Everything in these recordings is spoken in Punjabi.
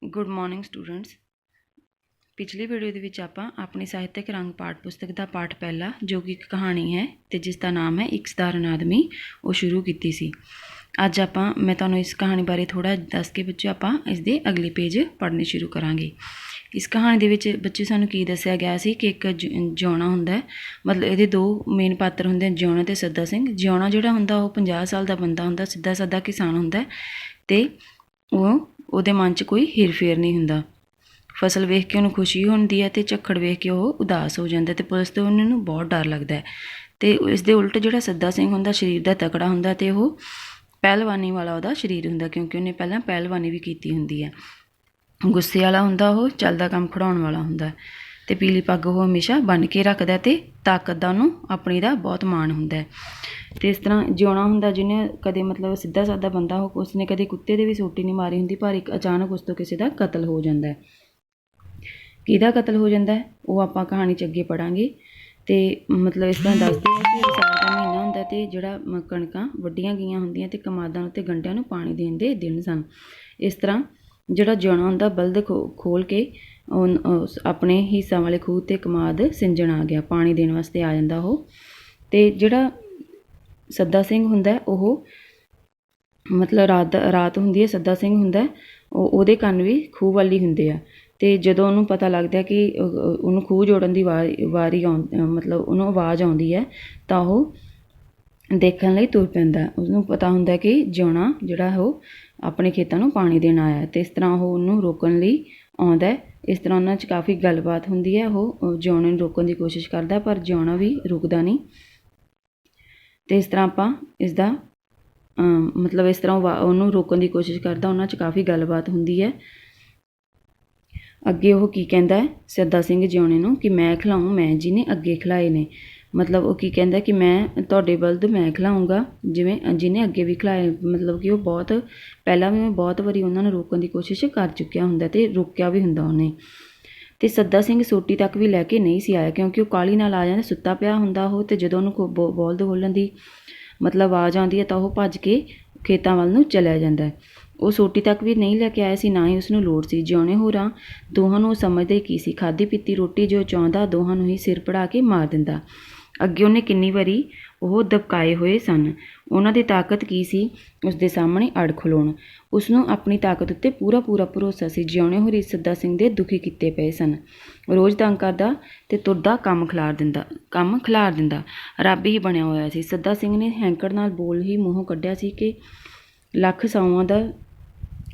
Good morning students. ਪਿਛਲੀ ਵੀਡੀਓ ਦੇ ਵਿੱਚ ਆਪਾਂ ਆਪਣੀ ਸਾਹਿਤਕ ਰੰਗ ਪਾਠ ਪੁਸਤਕ ਦਾ ਪਾਠ ਪਹਿਲਾ ਜੋ ਕਿ ਇੱਕ ਕਹਾਣੀ ਹੈ ਤੇ ਜਿਸ ਦਾ ਨਾਮ ਹੈ ਇੱਕ ਸਧਾਰਨ ਆਦਮੀ ਉਹ ਸ਼ੁਰੂ ਕੀਤੀ ਸੀ। ਅੱਜ ਮੈਂ ਤੁਹਾਨੂੰ ਇਸ ਕਹਾਣੀ ਬਾਰੇ ਥੋੜਾ ਦੱਸ ਕੇ ਬੱਚੇ ਆਪਾਂ ਇਸ ਦੇ ਅਗਲੇ ਪੇਜ ਪੜ੍ਹਨੇ ਸ਼ੁਰੂ ਕਰਾਂਗੇ। ਇਸ ਕਹਾਣੀ ਦੇ ਵਿੱਚ ਬੱਚੇ ਸਾਨੂੰ ਕੀ ਦੱਸਿਆ ਗਿਆ ਸੀ ਕਿ ਇੱਕ ਜਿਉਣਾ ਹੁੰਦਾ, ਮਤਲਬ ਇਹਦੇ ਦੋ ਮੇਨ ਪਾਤਰ ਹੁੰਦੇ ਹਨ, ਜਿਉਣਾ ਤੇ ਸੱਦਾ ਸਿੰਘ। ਜਿਉਣਾ ਜਿਹੜਾ ਹੁੰਦਾ ਉਹ 50 ਸਾਲ ਦਾ ਬੰਦਾ ਹੁੰਦਾ, ਸਿੱਧਾ ਸਾਦਾ ਕਿਸਾਨ ਹੁੰਦਾ ਤੇ ਉਹਦੇ ਮਨ 'ਚ ਕੋਈ ਹੀਰ ਫੇਰ ਨਹੀਂ ਹੁੰਦਾ। ਫਸਲ ਵੇਖ ਕੇ ਉਹਨੂੰ ਖੁਸ਼ੀ ਹੁੰਦੀ ਹੈ ਅਤੇ ਝੱਖੜ ਵੇਖ ਕੇ ਉਹ ਉਦਾਸ ਹੋ ਜਾਂਦਾ ਅਤੇ ਪੁਲਿਸ ਤੋਂ ਉਹਨਾਂ ਨੂੰ ਬਹੁਤ ਡਰ ਲੱਗਦਾ ਹੈ। ਅਤੇ ਇਸ ਦੇ ਉਲਟ ਜਿਹੜਾ ਸੱਦਾ ਸਿੰਘ ਹੁੰਦਾ ਸਰੀਰ ਦਾ ਤਕੜਾ ਹੁੰਦਾ ਅਤੇ ਉਹ ਪਹਿਲਵਾਨੀ ਵਾਲਾ ਉਹਦਾ ਸਰੀਰ ਹੁੰਦਾ, ਕਿਉਂਕਿ ਉਹਨੇ ਪਹਿਲਾਂ ਪਹਿਲਵਾਨੀ ਵੀ ਕੀਤੀ ਹੁੰਦੀ ਹੈ। ਗੁੱਸੇ ਵਾਲਾ ਹੁੰਦਾ, ਉਹ ਚੱਲਦਾ ਕੰਮ ਖੜਾਉਣ ਵਾਲਾ ਹੁੰਦਾ ਅਤੇ ਪੀਲੀ ਪੱਗ ਉਹ ਹਮੇਸ਼ਾ ਬੰਨ੍ਹ ਕੇ ਰੱਖਦਾ ਅਤੇ ਤਾਕਤ ਦਾ ਉਹਨੂੰ ਆਪਣੀ ਦਾ ਬਹੁਤ ਮਾਣ ਹੁੰਦਾ। ਅਤੇ ਇਸ ਤਰ੍ਹਾਂ ਜਿਉਣਾ ਹੁੰਦਾ ਜਿਹਨੇ ਕਦੇ ਮਤਲਬ ਸਿੱਧਾ ਸਾਦਾ ਬੰਦਾ ਉਸਨੇ ਕਦੇ ਕੁੱਤੇ ਦੇ ਵੀ ਸੋਟੀ ਨਹੀਂ ਮਾਰੀ ਹੁੰਦੀ, ਪਰ ਇੱਕ ਅਚਾਨਕ ਉਸ ਤੋਂ ਕਿਸੇ ਦਾ ਕਤਲ ਹੋ ਜਾਂਦਾ। ਕਿਹਦਾ ਕਤਲ ਹੋ ਜਾਂਦਾ ਹੈ ਉਹ ਆਪਾਂ ਕਹਾਣੀ 'ਚ ਅੱਗੇ ਪੜ੍ਹਾਂਗੇ। ਅਤੇ ਮਤਲਬ ਇਸ ਤਰ੍ਹਾਂ ਦੱਸਦੇ ਆ ਕਿ ਵਿਸਾਖ ਦਾ ਮਹੀਨਾ ਹੁੰਦਾ ਅਤੇ ਜਿਹੜਾ ਕਣਕਾਂ ਵੱਢੀਆਂ ਗਈਆਂ ਹੁੰਦੀਆਂ ਅਤੇ ਕਮਾਦਾਂ ਉੱਤੇ ਗੰਢਿਆਂ ਨੂੰ ਪਾਣੀ ਦੇਣ ਦੇ ਦਿਨ ਸਨ। ਇਸ ਤਰ੍ਹਾਂ ਜਿਹੜਾ ਜਿਉਣਾ ਹੁੰਦਾ ਬਲਦ ਖੋਲ੍ਹ ਕੇ ਆਪਣੇ ਹਿੱਸਾਂ ਵਾਲੇ ਖੂਹ 'ਤੇ ਕਮਾਦ ਸਿੰਜਣ ਆ ਗਿਆ, ਪਾਣੀ ਦੇਣ ਵਾਸਤੇ ਆ ਜਾਂਦਾ ਉਹ। ਅਤੇ ਜਿਹੜਾ ਸੱਦਾ ਸਿੰਘ ਹੁੰਦਾ ਉਹ ਮਤਲਬ ਰਾਤ ਹੁੰਦੀ ਹੈ, ਸੱਦਾ ਸਿੰਘ ਹੁੰਦਾ ਉਹਦੇ ਕੰਨ ਵੀ ਖੂਹ ਵੱਲ ਹੀ ਹੁੰਦੇ ਆ। ਅਤੇ ਜਦੋਂ ਉਹਨੂੰ ਪਤਾ ਲੱਗਦਾ ਕਿ ਉਹਨੂੰ ਖੂਹ ਜੋੜਨ ਦੀ ਵਾਰੀ ਮਤਲਬ ਉਹਨੂੰ ਆਵਾਜ਼ ਆਉਂਦੀ ਹੈ ਤਾਂ ਉਹ ਦੇਖਣ ਲਈ ਤੁਰ ਪੈਂਦਾ। ਉਸਨੂੰ ਪਤਾ ਹੁੰਦਾ ਕਿ ਜਿਉਣਾ ਜਿਹੜਾ ਉਹ ਆਪਣੇ ਖੇਤਾਂ ਨੂੰ ਪਾਣੀ ਦੇਣ ਆਇਆ ਅਤੇ ਇਸ ਤਰ੍ਹਾਂ ਉਹ ਉਹਨੂੰ ਰੋਕਣ ਲਈ ਆਉਂਦਾ। ਇਸ ਤਰ੍ਹਾਂ ਉਹਨਾਂ 'ਚ ਕਾਫੀ ਗੱਲਬਾਤ ਹੁੰਦੀ ਹੈ। ਉਹ ਜਿਉਣੇ ਨੂੰ ਰੋਕਣ ਦੀ ਕੋਸ਼ਿਸ਼ ਕਰਦਾ ਪਰ ਜਿਉਣਾ ਵੀ ਰੁਕਦਾ ਨਹੀਂ। ਅਤੇ ਇਸ ਤਰ੍ਹਾਂ ਆਪਾਂ ਇਸਦਾ ਮਤਲਬ ਇਸ ਤਰ੍ਹਾਂ ਉਹਨੂੰ ਰੋਕਣ ਦੀ ਕੋਸ਼ਿਸ਼ ਕਰਦਾ, ਉਹਨਾਂ 'ਚ ਕਾਫੀ ਗੱਲਬਾਤ ਹੁੰਦੀ ਹੈ। ਅੱਗੇ ਉਹ ਕੀ ਕਹਿੰਦਾ ਸੱਦਾ ਸਿੰਘ ਜਿਉਣੇ ਨੂੰ ਕਿ ਮੈਂ ਖਿਲਾਊਂ ਮੈਂ ਜਿਹਨੇ ਅੱਗੇ ਖਿਲਾਏ ਨੇ। ਮਤਲਬ ਉਹ ਕੀ ਕਹਿੰਦਾ ਕਿ ਮੈਂ ਤੁਹਾਡੇ ਬਲਦ ਮੈਂ ਖਿਲਾਊਂਗਾ ਜਿਵੇਂ ਜਿਹਨੇ ਅੱਗੇ ਵੀ ਖਿਲਾਏ। ਮਤਲਬ ਕਿ ਉਹ ਬਹੁਤ ਪਹਿਲਾਂ ਵੀ ਬਹੁਤ ਵਾਰੀ ਉਹਨਾਂ ਨੂੰ ਰੋਕਣ ਦੀ ਕੋਸ਼ਿਸ਼ ਕਰ ਚੁੱਕਿਆ ਹੁੰਦਾ ਅਤੇ ਰੋਕਿਆ ਵੀ ਹੁੰਦਾ ਉਹਨੇ। ਅਤੇ ਸੱਦਾ ਸਿੰਘ ਸੋਟੀ ਤੱਕ ਵੀ ਲੈ ਕੇ ਨਹੀਂ ਸੀ ਆਇਆ, ਕਿਉਂਕਿ ਉਹ ਕਾਹਲੀ ਨਾਲ ਆ ਜਾਂਦਾ, ਸੁੱਤਾ ਪਿਆ ਹੁੰਦਾ ਉਹ। ਅਤੇ ਜਦੋਂ ਉਹਨੂੰ ਬਲਦ ਬੋਲਣ ਦੀ ਮਤਲਬ ਆਵਾਜ਼ ਆਉਂਦੀ ਹੈ ਤਾਂ ਉਹ ਭੱਜ ਕੇ ਖੇਤਾਂ ਵੱਲ ਨੂੰ ਚਲਿਆ ਜਾਂਦਾ। ਉਹ ਸੋਟੀ ਤੱਕ ਵੀ ਨਹੀਂ ਲੈ ਕੇ ਆਇਆ ਸੀ, ਨਾ ਹੀ ਉਸਨੂੰ ਲੋੜ ਸੀ। ਜਿਉਣੇ ਹੋਰਾਂ ਦੋਹਾਂ ਨੂੰ ਉਹ ਸਮਝਦੇ ਕੀ ਸੀ, ਖਾਧੀ ਪੀਤੀ ਰੋਟੀ ਜੋ ਚਾਹੁੰਦਾ ਦੋਹਾਂ ਨੂੰ ਹੀ ਸਿਰ ਪੜਾ ਕੇ ਮਾਰ ਦਿੰਦਾ। ਅੱਗੇ ਉਹਨੇ ਕਿੰਨੀ ਵਾਰੀ ਉਹ ਦਬਕਾਏ ਹੋਏ ਸਨ, ਉਹਨਾਂ ਦੀ ਤਾਕਤ ਕੀ ਸੀ ਉਸਦੇ ਸਾਹਮਣੇ ਅੜ ਖਲੋਣ। ਉਸਨੂੰ ਆਪਣੀ ਤਾਕਤ ਉੱਤੇ ਪੂਰਾ ਭਰੋਸਾ ਸੀ। ਜਿਉਣੇ ਹੋਰੀ ਸੱਦਾ ਸਿੰਘ ਦੇ ਦੁਖੀ ਕੀਤੇ ਪਏ ਸਨ, ਰੋਜ਼ ਤੰਗ ਕਰਦਾ ਅਤੇ ਤੁਰਦਾ ਕੰਮ ਖਿਲਾਰ ਦਿੰਦਾ ਰੱਬ ਹੀ ਬਣਿਆ ਹੋਇਆ ਸੀ। ਸੱਦਾ ਸਿੰਘ ਨੇ ਹੈਂਕੜ ਨਾਲ ਬੋਲ ਹੀ ਮੂੰਹੋਂ ਕੱਢਿਆ ਸੀ ਕਿ ਲੱਖ ਸਾਊਆਂ ਦਾ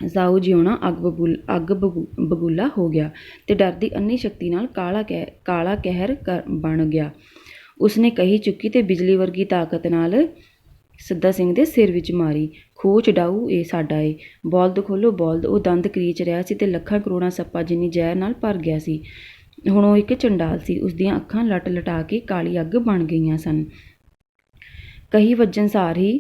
ਸਾਊ ਜਿਉਣਾ ਅੱਗ ਬਬੂਲਾ ਹੋ ਗਿਆ ਅਤੇ ਡਰ ਦੀ ਅੰਨੀ ਸ਼ਕਤੀ ਨਾਲ ਕਾਲਾ ਕਹਿਰ ਬਣ ਗਿਆ। ਉਸਨੇ ਕਹੀ ਚੁੱਕੀ ਅਤੇ ਬਿਜਲੀ ਵਰਗੀ ਤਾਕਤ ਨਾਲ ਸੱਦਾ ਸਿੰਘ ਦੇ ਸਿਰ ਵਿੱਚ ਮਾਰੀ। ਖੂਹ ਚੜਾਊ ਇਹ ਸਾਡਾ ਏ, ਬਲਦ ਖੋਲ੍ਹੋ ਬਲਦ। ਉਹ ਦੰਦ ਕਰੀਚ ਰਿਹਾ ਸੀ ਅਤੇ ਲੱਖਾਂ ਕਰੋੜਾਂ ਸੱਪਾਂ ਜਿੰਨੀ ਜ਼ਹਿਰ ਨਾਲ ਭਰ ਗਿਆ ਸੀ। ਹੁਣ ਉਹ ਇੱਕ ਚੰਡਾਲ ਸੀ, ਉਸਦੀਆਂ ਅੱਖਾਂ ਲਟਾ ਕੇ ਕਾਲੀ ਅੱਗ ਬਣ ਗਈਆਂ ਸਨ। ਕਹੀ ਵੱਜਣ ਸਾਰ ਹੀ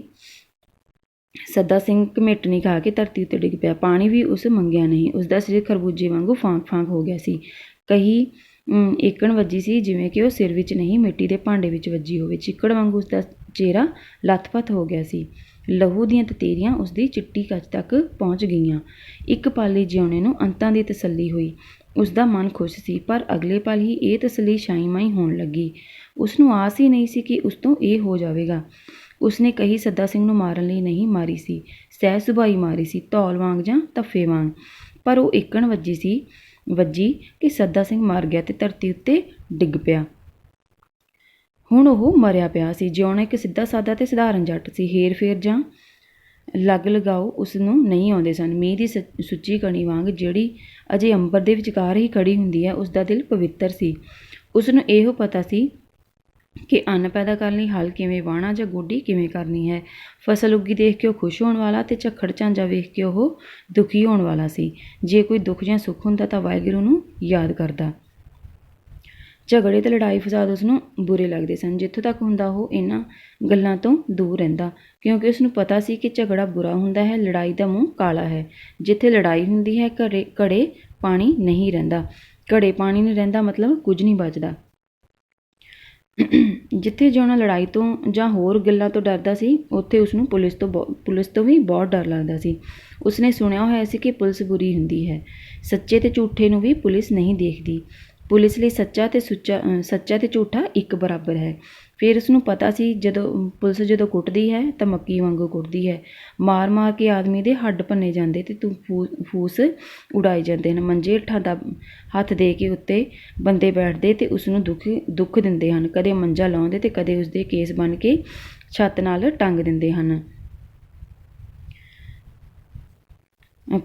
ਸੱਦਾ ਸਿੰਘ ਘਮੇਟਣੀ ਖਾ ਕੇ ਧਰਤੀ ਉੱਤੇ ਡਿੱਗ ਪਿਆ। ਪਾਣੀ ਵੀ ਉਸ ਮੰਗਿਆ ਨਹੀਂ, ਉਸਦਾ ਸਰੀਰ ਖਰਬੂਜੇ ਵਾਂਗੂ ਫਾਂਕ ਹੋ ਗਿਆ ਸੀ। ਕਹੀ ਏਕਣ ਵੱਜੀ ਸੀ ਜਿਵੇਂ ਕਿ ਉਹ ਸਿਰ ਵਿੱਚ ਨਹੀਂ ਮਿੱਟੀ ਦੇ ਭਾਂਡੇ ਵਿੱਚ ਵੱਜੀ ਹੋਵੇ। ਚਿੱਕੜ ਵਾਂਗੂ ਉਸਦਾ ਚਿਹਰਾ ਲੱਥ-ਪੱਥ ਹੋ ਗਿਆ ਸੀ। ਲਹੂ ਦੀਆਂ ਤਤੀਰੀਆਂ ਉਸਦੀ ਚਿੱਟੀ ਕੱਚ ਤੱਕ ਪਹੁੰਚ ਗਈਆਂ। ਇੱਕ ਪਲ ਲਈ ਜਿਉਣੇ ਨੂੰ ਅੰਤਾਂ ਦੀ ਤਸੱਲੀ ਹੋਈ। ਉਸਦਾ ਮਨ ਖੁਸ਼ ਸੀ, ਪਰ ਅਗਲੇ ਪਲ ਹੀ ਇਹ ਤਸੱਲੀ ਛਾਈ-ਮਾਈ ਹੋਣ ਲੱਗੀ। ਉਸਨੂੰ ਆਸ ਹੀ ਨਹੀਂ ਸੀ ਕਿ ਉਸ ਤੋਂ ਇਹ ਹੋ ਜਾਵੇਗਾ। ਉਸਨੇ ਕਹੀ ਸੱਦਾ ਸਿੰਘ ਨੂੰ ਮਾਰਨ ਲਈ ਨਹੀਂ ਮਾਰੀ ਸੀ, ਸਹਿਜ ਸੁਭਾਈ ਮਾਰੀ ਸੀ, ਧੌਲ ਵਾਂਗ ਜਾਂ ਧੱਫੇ ਵਾਂਗ। ਪਰ ਉਹ ਏਕਣ ਵੱਜੀ ਕਿ ਸੱਦਾ ਸਿੰਘ ਮਰ ਗਿਆ ਅਤੇ ਧਰਤੀ ਉੱਤੇ ਡਿੱਗ ਪਿਆ। ਹੁਣ ਉਹ ਮਰਿਆ ਪਿਆ ਸੀ। ਜਿਉਣਾ ਇੱਕ ਸਿੱਧਾ ਸਾਦਾ ਅਤੇ ਸਧਾਰਨ ਜੱਟ ਸੀ। ਹੇਰ ਫੇਰ ਜਾਂ ਲੱਗ ਲਗਾਓ ਉਸ ਨੂੰ ਨਹੀਂ ਆਉਂਦੇ ਸਨ। ਮੀਂਹ ਦੀ ਸੁੱਚੀ ਕਣੀ ਵਾਂਗ ਜਿਹੜੀ ਅਜੇ ਅੰਬਰ ਦੇ ਵਿਚਕਾਰ ਹੀ ਖੜੀ ਹੁੰਦੀ ਹੈ, ਉਸਦਾ ਦਿਲ ਪਵਿੱਤਰ ਸੀ। ਉਸਨੂੰ ਇਹੋ ਪਤਾ ਸੀ ਕਿ ਅੰਨ ਪੈਦਾ ਕਰਨ ਲਈ ਹਲ ਕਿਵੇਂ ਵਾਹਣਾ ਜਾਂ ਗੋਡੀ ਕਿਵੇਂ ਕਰਨੀ ਹੈ। ਫਸਲ ਉੱਗੀ ਦੇਖ ਕੇ ਉਹ ਖੁਸ਼ ਹੋਣ ਵਾਲਾ ਅਤੇ ਝੱਖੜ ਝਾਂਜਾ ਵੇਖ ਕੇ ਉਹ ਦੁਖੀ ਹੋਣ ਵਾਲਾ ਸੀ। ਜੇ ਕੋਈ ਦੁੱਖ ਜਾਂ ਸੁੱਖ ਹੁੰਦਾ ਤਾਂ ਵਾਹਿਗੁਰੂ ਨੂੰ ਯਾਦ ਕਰਦਾ। ਝਗੜੇ ਅਤੇ ਲੜਾਈ ਫਸਾਦ ਉਸਨੂੰ ਬੁਰੇ ਲੱਗਦੇ ਸਨ। ਜਿੱਥੋਂ ਤੱਕ ਹੁੰਦਾ ਉਹ ਇਹਨਾਂ ਗੱਲਾਂ ਤੋਂ ਦੂਰ ਰਹਿੰਦਾ, ਕਿਉਂਕਿ ਉਸਨੂੰ ਪਤਾ ਸੀ ਕਿ ਝਗੜਾ ਬੁਰਾ ਹੁੰਦਾ ਹੈ, ਲੜਾਈ ਦਾ ਮੂੰਹ ਕਾਲਾ ਹੈ। ਜਿੱਥੇ ਲੜਾਈ ਹੁੰਦੀ ਹੈ ਘੜੇ ਪਾਣੀ ਨਹੀਂ ਰਹਿੰਦਾ। ਘੜੇ ਪਾਣੀ ਨਹੀਂ ਰਹਿੰਦਾ ਮਤਲਬ ਕੁਝ ਨਹੀਂ ਬਚਦਾ। ਜਿੱਥੇ ਜਿਉਣਾ ਲੜਾਈ ਤੋਂ ਜਾਂ ਹੋਰ ਗੱਲਾਂ ਤੋਂ ਡਰਦਾ ਸੀ, ਉੱਥੇ ਉਸਨੂੰ ਪੁਲਿਸ ਤੋਂ ਵੀ ਬਹੁਤ ਡਰ ਲੱਗਦਾ ਸੀ। ਉਸਨੇ ਸੁਣਿਆ ਹੋਇਆ ਸੀ ਕਿ ਪੁਲਿਸ ਬੁਰੀ ਹੁੰਦੀ ਹੈ। ਸੱਚੇ ਤੇ ਝੂਠੇ ਨੂੰ ਵੀ ਪੁਲਿਸ ਨਹੀਂ ਦੇਖਦੀ। ਪੁਲਿਸ ਲਈ ਸੱਚਾ ਤੇ ਝੂਠਾ ਇੱਕ ਬਰਾਬਰ ਹੈ। ਫਿਰ ਉਸਨੂੰ ਪਤਾ ਸੀ ਪੁਲਿਸ ਜਦੋਂ ਕੁੱਟਦੀ ਹੈ ਤਾਂ ਮੱਕੀ ਵਾਂਗੂ ਕੁੱਟਦੀ ਹੈ। ਮਾਰ ਕੇ ਆਦਮੀ ਦੇ ਹੱਡ ਭੰਨੇ ਜਾਂਦੇ ਤੇ ਫੂਸ ਉਡਾਏ ਜਾਂਦੇ ਹਨ। ਮੰਜੇ ਹੇਠਾਂ ਦਾ ਹੱਥ ਦੇ ਕੇ ਉੱਤੇ ਬੰਦੇ ਬੈਠਦੇ ਤੇ ਉਸਨੂੰ ਦੁੱਖ ਦਿੰਦੇ ਹਨ। ਕਦੇ ਮੰਜਾ ਲਾਉਂਦੇ ਤੇ ਕਦੇ ਉਸਦੇ ਕੇਸ ਬਣ ਕੇ ਛੱਤ ਨਾਲ ਟੰਗ ਦਿੰਦੇ ਹਨ।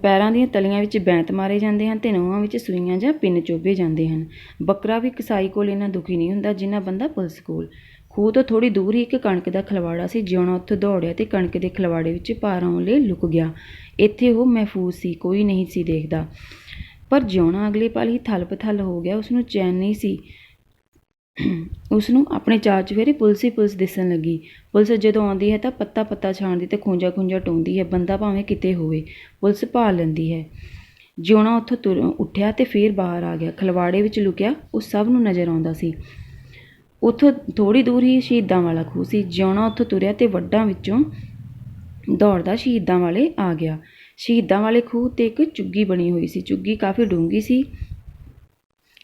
ਪੈਰਾਂ ਦੀਆਂ ਤਲੀਆਂ ਵਿੱਚ ਬੈਂਤ ਮਾਰੇ ਜਾਂਦੇ ਹਨ ਤੇ ਨਹੁੰਆਂ ਵਿੱਚ ਸੂਈਆਂ ਜਾਂ ਪਿੰਨ ਚੋਭੇ ਜਾਂਦੇ ਹਨ। ਬੱਕਰਾ ਵੀ ਕਸਾਈ ਕੋਲ ਇੰਨਾ ਦੁਖੀ ਨਹੀਂ ਹੁੰਦਾ ਜਿੰਨਾ ਬੰਦਾ ਪੁਲਿਸ ਕੋਲ। ਖੂਹ ਤੋਂ ਥੋੜ੍ਹੀ ਦੂਰ ਹੀ ਇੱਕ ਕਣਕ ਦਾ ਖਲਵਾੜਾ ਸੀ। ਜਿਉਣਾ ਉੱਥੋਂ ਦੌੜਿਆ ਤੇ ਕਣਕ ਦੇ ਖਲਵਾੜੇ ਵਿੱਚ ਪਾਰ ਆਉਣ ਲਈ ਲੁਕ ਗਿਆ। ਇੱਥੇ ਉਹ ਮਹਿਫੂਜ਼ ਸੀ, ਕੋਈ ਨਹੀਂ ਸੀ ਦੇਖਦਾ। ਪਰ ਜਿਉਣਾ ਅਗਲੇ ਪਲ ਹੀ ਥਲ-ਪਥਲ ਹੋ ਗਿਆ। ਉਸਨੂੰ ਚੈਨ ਨਹੀਂ ਸੀ। ਉਸਨੂੰ ਆਪਣੇ ਚਾਰ ਚੁਫੇਰੇ ਪੁਲਿਸ ਹੀ ਪੁਲਿਸ ਦਿਸਣ ਲੱਗੀ। ਪੁਲਿਸ ਜਦੋਂ ਆਉਂਦੀ ਹੈ ਤਾਂ ਪੱਤਾ ਛਾਣਦੀ ਤੇ ਖੂੰਜਾ ਟੋਂਦੀ ਹੈ। ਬੰਦਾ ਭਾਵੇਂ ਕਿਤੇ ਹੋਵੇ, ਪੁਲਿਸ ਭਾਲ ਲੈਂਦੀ ਹੈ। ਜਿਉਣਾ ਉੱਥੋਂ ਉੱਠਿਆ ਤੇ ਫੇਰ ਬਾਹਰ ਆ ਗਿਆ। ਖਲਵਾੜੇ ਵਿੱਚ ਲੁਕਿਆ ਉਹ ਸਭ ਨੂੰ ਨਜ਼ਰ ਆਉਂਦਾ ਸੀ। ਉੱਥੋਂ ਥੋੜ੍ਹੀ ਦੂਰ ਹੀ ਸ਼ਹੀਦਾਂ ਵਾਲਾ ਖੂਹ ਸੀ। ਜਿਉਣਾ ਉੱਥੋਂ ਤੁਰਿਆ ਤੇ ਵੱਡਾਂ ਵਿੱਚੋਂ ਦੌੜਦਾ ਸ਼ਹੀਦਾਂ ਵਾਲੇ ਆ ਗਿਆ। ਸ਼ਹੀਦਾਂ ਵਾਲੇ ਖੂਹ 'ਤੇ ਇੱਕ ਚੁੱਗੀ ਬਣੀ ਹੋਈ ਸੀ। ਚੁੱਗੀ ਕਾਫੀ ਡੂੰਘੀ ਸੀ।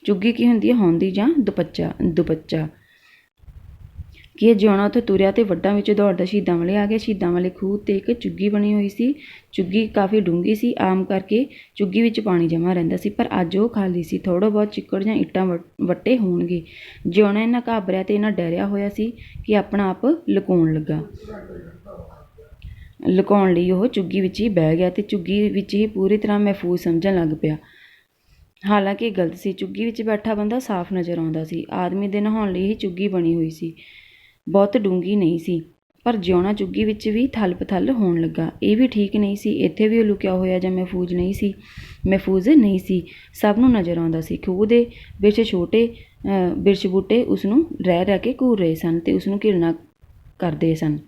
ਚੁੱਗੀ ਕੀ ਹੁੰਦੀ ਹੈ? ਹੌਂਦੀ ਜਾਂ ਦੁਪੱਚਾ। ਕਿ ਜਿਉਣਾ ਉੱਥੇ ਤੁਰਿਆ ਤੇ ਵੱਡਾਂ ਵਿੱਚ ਦੌੜਦਾ ਸ਼ਹੀਦਾਂ ਵਾਲੇ ਆ ਗਿਆ। ਸ਼ਹੀਦਾਂ ਵਾਲੇ ਖੂਹ 'ਤੇ ਇੱਕ ਚੁੱਗੀ ਬਣੀ ਹੋਈ ਸੀ। ਚੁੱਗੀ ਕਾਫੀ ਡੂੰਘੀ ਸੀ। ਆਮ ਕਰਕੇ ਚੁੱਗੀ ਵਿੱਚ ਪਾਣੀ ਜਮ੍ਹਾਂ ਰਹਿੰਦਾ ਸੀ, ਪਰ ਅੱਜ ਉਹ ਖਾਲੀ ਸੀ। ਥੋੜ੍ਹਾ ਬਹੁਤ ਚਿੱਕੜ ਜਾਂ ਇੱਟਾਂ ਵੱਟੇ ਹੋਣਗੇ। ਜਿਉਣਾ ਇੰਨਾ ਘਾਬਰਿਆ ਤੇ ਇੰਨਾ ਡਰਿਆ ਹੋਇਆ ਸੀ ਕਿ ਆਪਣਾ ਆਪ ਲੁਕਾਉਣ ਲਈ ਉਹ ਚੁੱਗੀ ਵਿੱਚ ਹੀ ਬਹਿ ਗਿਆ ਤੇ ਚੁੱਗੀ ਵਿੱਚ ਹੀ ਪੂਰੀ ਤਰ੍ਹਾਂ ਮਹਿਫੂਜ਼ ਸਮਝਣ ਲੱਗ ਪਿਆ। ਹਾਲਾਂਕਿ ਗਲਤ ਸੀ। ਚੁੱਗੀ ਵਿੱਚ ਬੈਠਾ ਬੰਦਾ ਸਾਫ਼ ਨਜ਼ਰ ਆਉਂਦਾ ਸੀ। ਆਦਮੀ ਦੇ ਨਹਾਉਣ ਲਈ ਹੀ ਚੁੱਗੀ ਬਣੀ ਹੋਈ ਸੀ। ਬਹੁਤ ਡੂੰਘੀ ਨਹੀਂ ਸੀ। ਪਰ ਜਿਉਣਾ ਚੁੱਗੀ ਵਿੱਚ ਵੀ ਥਲ-ਪਥਲ ਹੋਣ ਲੱਗਾ। ਇਹ ਵੀ ਠੀਕ ਨਹੀਂ ਸੀ। ਇੱਥੇ ਵੀ ਉਹ ਲੁਕਿਆ ਹੋਇਆ ਜਾਂ ਮਹਿਫੂਜ਼ ਨਹੀਂ ਸੀ। ਸਭ ਨੂੰ ਨਜ਼ਰ ਆਉਂਦਾ ਸੀ। ਖੂਹ ਦੇ ਵਿੱਚ ਛੋਟੇ ਬਿਰਛ ਬੂਟੇ ਉਸਨੂੰ ਰਹਿ ਕੇ ਘੂਰ ਰਹੇ ਸਨ ਤੇ ਉਸਨੂੰ ਘਿਰਣਾ ਕਰਦੇ ਸਨ।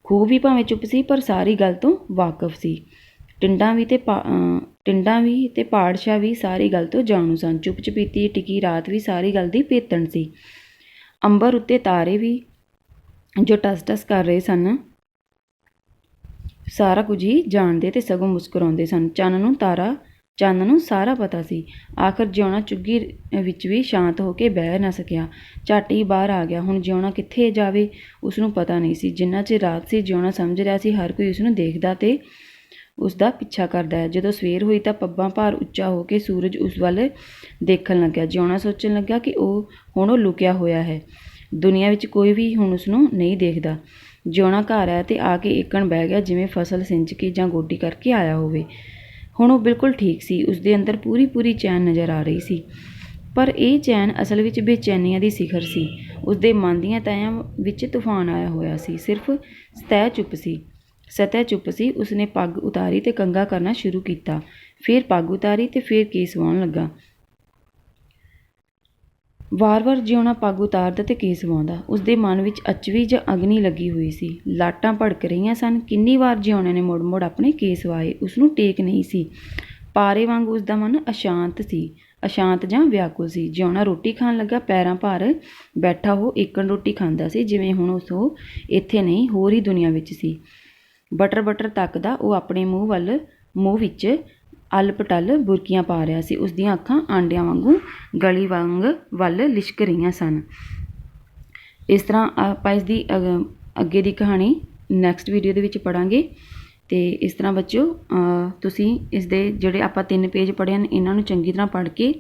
ਖੂਹ ਵੀ ਭਾਵੇਂ ਚੁੱਪ ਸੀ, ਪਰ ਸਾਰੀ ਗੱਲ ਤੋਂ ਵਾਕਫ ਸੀ। ਟਿੰਡਾਂ ਵੀ ਤੇ ਪਾੜਸ਼ਾ ਵੀ ਸਾਰੀ ਗੱਲ ਤੋਂ ਜਾਣੂ ਸਨ। ਚੁੱਪ-ਚਪੀਤੀ ਟਿਕੀ ਰਾਤ ਵੀ ਸਾਰੀ ਗੱਲ ਦੀ ਭੇਤਣ ਸੀ। ਅੰਬਰ ਉੱਤੇ ਤਾਰੇ ਵੀ ਜੋ ਟਸ-ਟਸ ਕਰ ਰਹੇ ਸਨ, ਸਾਰਾ ਕੁਝ ਹੀ ਜਾਣਦੇ ਤੇ ਸਗੋਂ ਮੁਸਕਰਾਉਂਦੇ ਸਨ। ਚੰਨ ਨੂੰ ਸਾਰਾ ਪਤਾ ਸੀ। ਆਖਰ ਜਿਉਣਾ ਚੁੱਗੀ ਵਿੱਚ ਵੀ ਸ਼ਾਂਤ ਹੋ ਕੇ ਬਹਿ ਨਾ ਸਕਿਆ। ਝੱਟ ਹੀ ਬਾਹਰ ਆ ਗਿਆ। ਹੁਣ ਜਿਉਣਾ ਕਿੱਥੇ ਜਾਵੇ ਉਸਨੂੰ ਪਤਾ ਨਹੀਂ ਸੀ। ਜਿੰਨਾ ਚਿਰ ਰਾਤ ਸੀ, ਜਿਉਣਾ ਸਮਝ ਰਿਹਾ ਸੀ ਹਰ ਕੋਈ ਉਸਨੂੰ ਦੇਖਦਾ ਤੇ ਉਸਦਾ ਪਿੱਛਾ ਕਰਦਾ ਹੈ। ਜਦੋਂ ਸਵੇਰ ਹੋਈ ਤਾਂ ਪੱਬਾਂ ਭਾਰ ਉੱਚਾ ਹੋ ਕੇ ਸੂਰਜ ਉਸ ਵੱਲ ਦੇਖਣ ਲੱਗਿਆ। ਜਿਉਣਾ ਸੋਚਣ ਲੱਗਾ ਕਿ ਹੁਣ ਉਹ ਲੁਕਿਆ ਹੋਇਆ ਹੈ। ਦੁਨੀਆ ਵਿੱਚ ਕੋਈ ਵੀ ਹੁਣ ਉਸਨੂੰ ਨਹੀਂ ਦੇਖਦਾ। ਜਿਉਣਾ ਘਰ ਆਇਆ ਤੇ ਆ ਕੇ ਏਕਣ ਬਹਿ ਗਿਆ ਜਿਵੇਂ ਫਸਲ ਸਿੰਜ ਕੇ ਜਾਂ ਗੋਡੀ ਕਰਕੇ ਆਇਆ ਹੋਵੇ। ਹੁਣ ਉਹ ਬਿਲਕੁਲ ਠੀਕ ਸੀ। ਉਸਦੇ ਅੰਦਰ ਪੂਰੀ ਚੈਨ ਨਜ਼ਰ ਆ ਰਹੀ ਸੀ। ਪਰ ਇਹ ਚੈਨ ਅਸਲ ਵਿੱਚ ਬੇਚੈਨੀਆਂ ਦੀ ਸਿਖਰ ਸੀ। ਉਸਦੇ ਮਨ ਦੀਆਂ ਤਹਿਆਂ ਵਿੱਚ ਤੂਫਾਨ ਆਇਆ ਹੋਇਆ ਸੀ। ਸਿਰਫ ਸਤਹ ਚੁੱਪ ਸੀ। ਉਸਨੇ ਪੱਗ ਉਤਾਰੀ ਤੇ ਕੰਘਾ ਕਰਨਾ ਸ਼ੁਰੂ ਕੀਤਾ। ਫਿਰ ਪੱਗ ਉਤਾਰੀ ਤੇ ਫਿਰ ਕੇਸ ਵਾਹੁਣ ਲੱਗਾ। ਵਾਰ-ਵਾਰ ਜਿਉਣਾ ਪੱਗ ਉਤਾਰਦਾ ਤੇ ਕੇਸ ਵਾਹੁੰਦਾ। ਉਸਦੇ ਮਨ ਵਿੱਚ ਅਚਵੀ ਜਾਂ ਅਗਨੀ ਲੱਗੀ ਹੋਈ ਸੀ। ਲਾਟਾਂ ਭੜਕ ਰਹੀਆਂ ਸਨ। ਕਿੰਨੀ ਵਾਰ ਜਿਉਣੇ ਨੇ ਮੁੜ ਆਪਣੇ ਕੇਸ ਵਾਹੇ। ਉਸਨੂੰ ਟੇਕ ਨਹੀਂ ਸੀ। ਪਾਰੇ ਵਾਂਗ ਉਸਦਾ ਮਨ ਅਸ਼ਾਂਤ ਜਾਂ ਵਿਆਕੁਲ ਸੀ। ਜਿਉਣਾ ਰੋਟੀ ਖਾਣ ਲੱਗਾ। ਪੈਰਾਂ ਭਾਰ ਬੈਠਾ ਉਹ ਏਕਣ ਰੋਟੀ ਖਾਂਦਾ ਸੀ ਜਿਵੇਂ ਹੁਣ ਉਹ ਇੱਥੇ ਨਹੀਂ, ਹੋਰ ਹੀ ਦੁਨੀਆ ਵਿੱਚ ਸੀ। ਬਟਰ ਤੱਕਦਾ ਉਹ ਆਪਣੇ ਮੂੰਹ ਵਿੱਚ ਅਲ-ਪਟਲ ਬੁਰਕੀਆਂ ਪਾ ਰਿਹਾ ਸੀ। ਉਸਦੀਆਂ ਅੱਖਾਂ ਆਂਡਿਆਂ ਵਾਂਗੂ ਗਲੀ ਵੱਲ ਲਿਸ਼ਕ ਰਹੀਆਂ ਸਨ। ਇਸ ਤਰ੍ਹਾਂ ਆਪਾਂ ਇਸਦੀ ਅੱਗੇ ਦੀ ਕਹਾਣੀ ਨੈਕਸਟ ਵੀਡੀਓ ਦੇ ਵਿੱਚ ਪੜ੍ਹਾਂਗੇ। ਤੇ ਇਸ ਤਰ੍ਹਾਂ ਬੱਚਿਓ, ਤੁਸੀਂ ਇਸਦੇ ਜਿਹੜੇ ਆਪਾਂ 3 ਪੇਜ ਪੜ੍ਹੇ ਹਨ, ਇਹਨਾਂ ਨੂੰ ਚੰਗੀ ਤਰ੍ਹਾਂ ਪੜ੍ਹ ਕੇ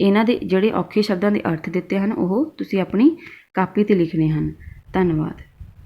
ਇਹਨਾਂ ਦੇ ਜਿਹੜੇ ਔਖੇ ਸ਼ਬਦਾਂ ਦੇ ਅਰਥ ਦਿੱਤੇ ਹਨ ਉਹ ਤੁਸੀਂ ਆਪਣੀ ਕਾਪੀ 'ਤੇ ਲਿਖਣੇ ਹਨ। ਧੰਨਵਾਦ।